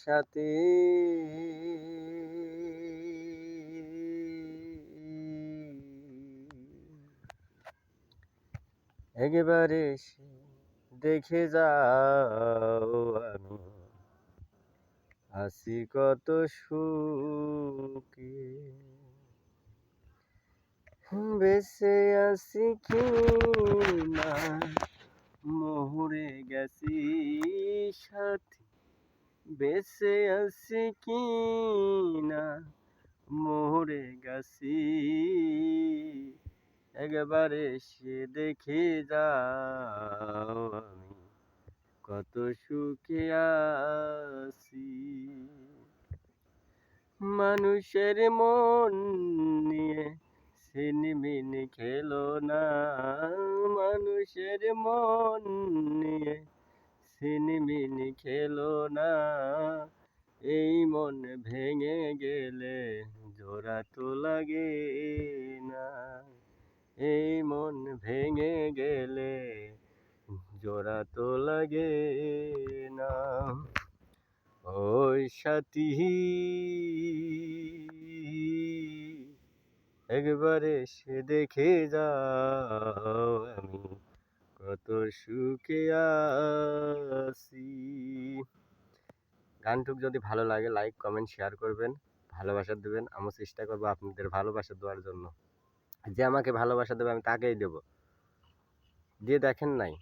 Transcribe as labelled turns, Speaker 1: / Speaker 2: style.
Speaker 1: সাথে একবারে এসে দেখে যাও আমি আছি কত সুখে, বেঁচে আছি কি না মরে গেছি সাথী, বেঁচে আছি কি না মরে গেছি, একবারে সে দেখে যাও আমি কত সুখে আছি। মানুষের মন নিয়ে ছিনিমিনি খেলো না, মানুষের মন নিয়ে ছিনিমিনি খেলো না, এই মন ভেঙে গেলে জোড়া তো লাগে না, এই মন ভেঙে গেলে জোড়া তো লাগে না। ওই সাথী একবারে সে দেখে যাও আমি কত সুখে আছি। গানটুক যদি ভালো লাগে লাইক কমেন্ট শেয়ার করবেন, ভালোবাসা দেবেন। আমি চেষ্টা করবো আপনাদের ভালোবাসা দেওয়ার জন্য। যে আমাকে ভালোবাসা দেবে আমি তাকেই দেব। দিয়ে দেখেন নাই